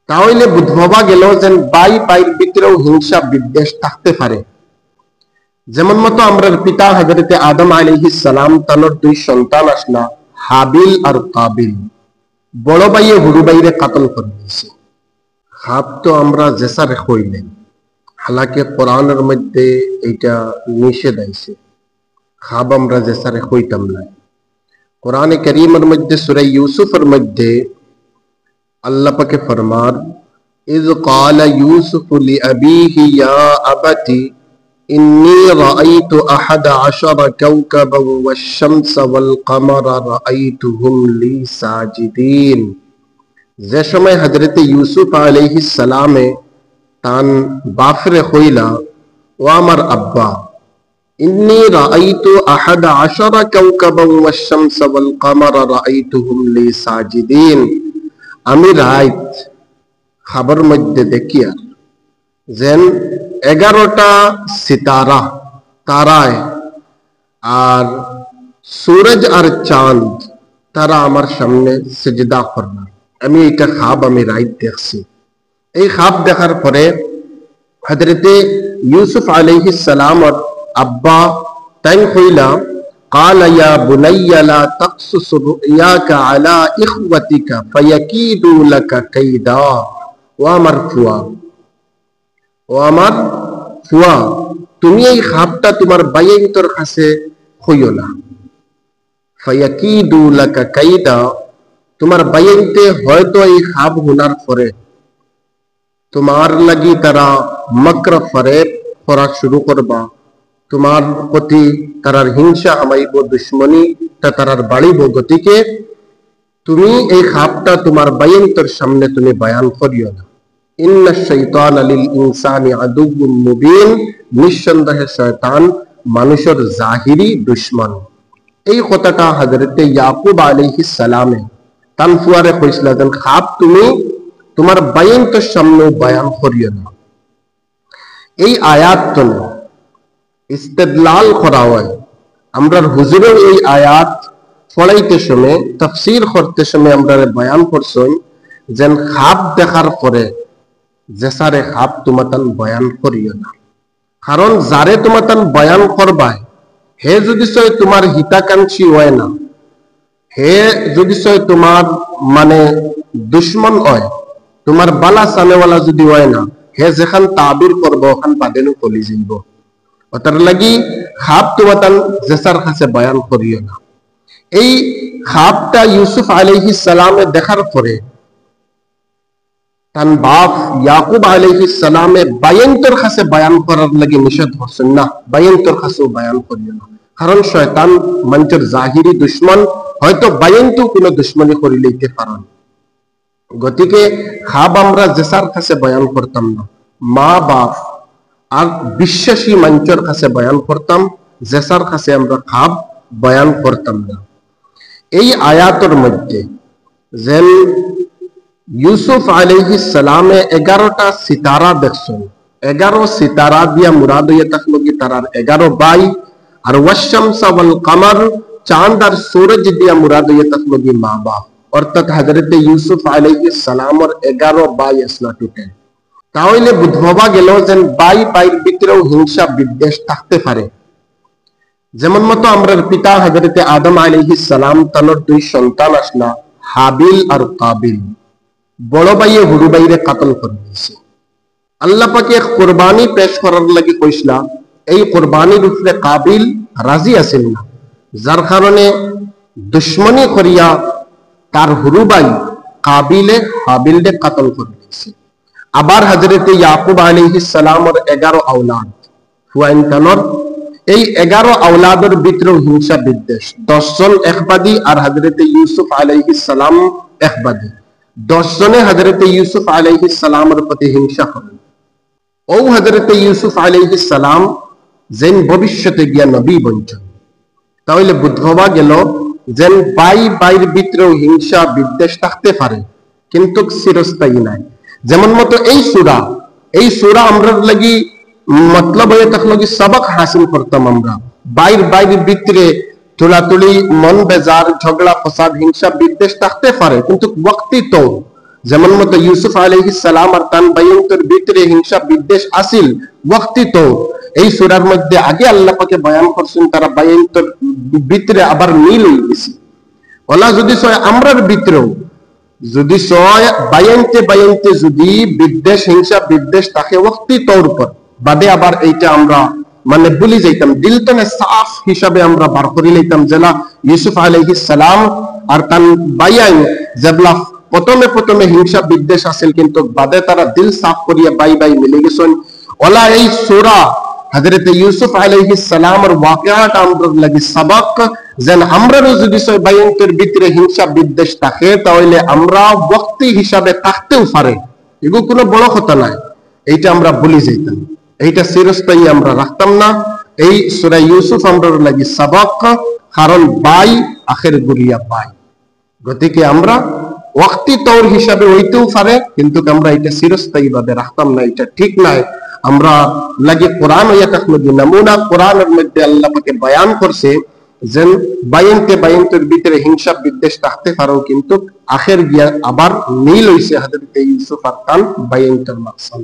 তাহলে বুঝবা গেল যে বাই বাইর ভিতরেও হিংসা বিদ্বেষ থাকতে পারে। যেমন মতো আমরা পিতা হযরতে আদম আলাইহিস সালাম তানোর দুই সন্তান আসলা হাবিল আর কাবিল, বড় ভাইয়ে হুরু ভাইরে কাতল করে দিয়েছে। হাব তো আমরা জেসারে হইলেন, হালাকে কোরআনের মধ্যে এটা নিষেধ আইছে, হাব আমরা জেসারে হইতাম না। কোরআনে কারীমের মধ্যে সূরা ইউসুফের মধ্যে আল্লাহ পাকে ফরমান, ইয ক্বালা ইউসুফু লিআবিহি ইয়া আবাতি ইন্নী রাআইতু আহাদ আশারা কাওকাবান ওয়াশ-শামসা ওয়াল কামারা রাআইতুহুম লি সাজিদিন। যে সময় হযরতে ইউসুফ আলাইহিস সালামে তান বাফরে হইলা, ও আমার আব্বা, ইন্নী রাআইতু আহাদ আশারা কাওকাবান ওয়াশ-শামসা ওয়াল কামারা রাআইতুহুম লি সাজিদিন। আমি রাত খাবার মধ্যে দেখি আর যেন 11টা সিতারা তারায় আর সূরজ আর চাঁদ তারা আমার সামনে সিজদা করলাম। আমি এটা খাব আমি রাত দেখছি। এই খাব দেখার পরে হযরতে ইউসুফ আলাইহিস সালাম আর আব্বা তাই কইলা, قال يا بني لا تقصص رؤياك على إخوتك فيكيدوا لك كيدا। ও আমার ফুয়া, তুমি এই খাবটা তোমার ভাইয়ের কাছে কইও না। ফায়াকিদু লাকা কাইদা, তোমার ভাইয়েতে হয়তো এই খাব হুনার পরে তোমার লাগি তারা মকর ফরেব করা শুরু করবা, তোমার প্রতি তারার হিংসা হামাইব, দুশ্মনী তারার বাড়িব। গতিকে তুমি এই খাবটা তোমার বাইনতর সামনে তুমি বয়ান করিও না। ইন্নাশ শাইতানা লিল ইনসানি আদুউম মুবিন, নিঃসন্দেহে শয়তান মানুষের জাহিরি দুশমন। এই কথাটা হযরতে ইয়াকুব আলাইহিস সালামে তান ফুয়ারে কইছিল যে খাব তুমি তোমার বাইনতর সামনে বয়ান করিও না। এই আয়াত তো ইস্তেদলাল করা হয়। আমরা হুজুরের এই আয়াত পড়াইতে সময় তাফসীর করতে সময় আমরা বয়ান করছেন যে খাব দেখার পরে জেসারে খাব তোমাতান বয়ান করিও না। কারণ যারে তোমাতান বয়ান করবাই হে যদি সয় তোমার হিতাকাঙ্ক্ষী হয় না, হে যদি সয় তোমার মানে দুশ্মন হয়, তোমার বালা সানেওয়ালা যদি হয় না, হে যেখান তাবির করবো ওখান বাদেনু কলি যাইব। ওটার লাগি খাব তোমাতান জেসার কাছে বয়ান করিও না। এই খাবটা ইউসুফ আলাইহিস সালামে দেখার পরে তান বাপ ইয়াকুব আলাইহিস সালামে বাইনতর কাছে বয়ান করার লাগি নিষেধ করছেন না, বাইনতর কাছেও বয়ান করিও না। কারণ শয়তান মানুষের জাহিরি দুশ্মন, হয়তো বাইনতো কোনো দুশ্মনী করি লইতে পারেন। গতিকে খাব আমরা জেসার কাছে বয়ান করতাম না, মা বাপ আর বিশ্বাসী মানুষের কাছে বয়ান করতাম, জেসার কাছে আমরা খাব বয়ান করতাম না। এই আয়াতের মধ্যে যেন ইউসুফ আলাইহিস সালামে 11টা সিতারা দেখছেন, 11 সিতারা দিয়া মুরাদ হইয়া থাকলো কি তারার 11 ভাই, আর ওয়াশ-শামসা ওয়াল কামার চাঁদ আর সূরজ দিয়া মুরাদ হইয়া থাকলো কি মা বাপ। অর্থাৎ হযরতে ইউসুফ আলাইহিস সালামের 11 ভাই আসলা টোটাল। তাহলে বুঝবা গেল যে ভাই ভাইয়ের ভিতরেও হিংসা বিদ্বেষ থাকতে পারে। যেমন মতো আমরা পিতা হযরতে আদম আলাইহিস সালাম তানোর দুই সন্তান আসলা হাবিল আর কাবিল, বড় ভাইয়ে হুরু ভাইরে কাতল করে দিয়েছে। আল্লাহ পাকে এক কুরবানি পেশ করার লাগি কইসলা, এই কুরবানির উপরে কাবিল রাজি আছেন না, যার কারণে দুশ্মনী করিয়া তার হুরু ভাই কাবিলে হাবিলকে কাতল করে দিয়েছে। আবার হযরতে ইয়াকুব আলাইহিস সালামের 11 আওলাদ হুয়াইন তানোর, এই 11 আওলাদের ভিতরেও হিংসা বিদ্বেষ। 10 জন একবাদী আর হযরতে ইউসুফ আলাইহিস সালাম একবাদী। 10 জনে হযরতে ইউসুফ আলাইহিস সালামের প্রতি হিংসা করেন। ও হযরতে ইউসুফ আলাইহিস সালাম যেন ভবিষ্যতে গিয়া নবী বনছেন। তাহলে বুঝবা গেল যে ভাই ভাইয়ের ভিতরেও হিংসা বিদ্বেষ থাকতে পারে, কিন্তু চিরস্থায়ী নাই। যেমন মতো এই সূরা আমরা লাগি মতলব হয়ে থাকলো কি সবক হাসিল করতাম আমরা। বাইরের ভিতরে তুলাতুলি, মন বেজার, ঝগড়া ফসাদ, হিংসা বিদ্বেষ থাকতে পারে, কিন্তু ওয়াক্তি তো যেমন মতো ইউসুফ আলাইহিস সালাম আর তান বাইন্তর ভিতরে হিংসা বিদ্বেষ আসিল ওয়াক্তি তো এই সূরার মধ্যে আগে আল্লাহ পাকে বয়ান করছেন তারা বাইন্তর ভিতরে আবার মিল হয়ে গেছে। ওলা যদি সয় আমরার ভিতরেও যদি সয় বাইনতে বাইনতে যদি বিদ্বেষ হিংসা বিদ্বেষ থাকে ওয়াক্তি তোর উপর বাদে আবার এইটা আমরা মানে ভুলি যাইতাম দিলতনে সাফ হিসাবে আমরা বার করে লইতাম যেলা ইউসুফ আলাইহিস সালাম আর তান বাইয়াই যেবলা প্রথমে হিংসা বিদ্বেষ আসিল কিন্তু বাদে তারা দিল সাফ করিয়া বাই বাই মিলে গেছেন। ওলা এই সূরা হযরত ইউসুফ আলাইহিস সালামের ওয়াকিয়াটা আমরা লাগি সবক যেন আমরাও যদি সয় বাইনতের ভিতরে হিংসা বিদ্বেষ থাকে তাহলে আমরা ওয়াক্তি হিসাবে থাকতেও পারে এগুলো কোনো বড় কথা নয়, এইটা আমরা ভুলে যাইতাম, এইটা চিরস্থায়ী আমরা রাখতাম না। এই সূরা ইউসুফ আমরা লাগি সবক, কারণ বাই আখের গুরিয়া বাই, গতিকে আমরা ওয়াক্তি তৌর হিসাবে হইতেও পারে কিন্তু আমরা এটা চিরস্থায়ী ভাবে রাখতাম না, এটা ঠিক নয়। আমরা লাগে কোরআন হইয়া থাকলো যে নমুনা কোরআনের মধ্যে আল্লাহ পাকে বয়ান করছে যেন বাইনতে বাইনতের ভিতরে হিংসা বিদ্বেষ থাকতে পারো কিন্তু আখের গিয়া আবার মিল হইছে হযরত ইউসুফ আর তান বাইনতের মাকসাদ।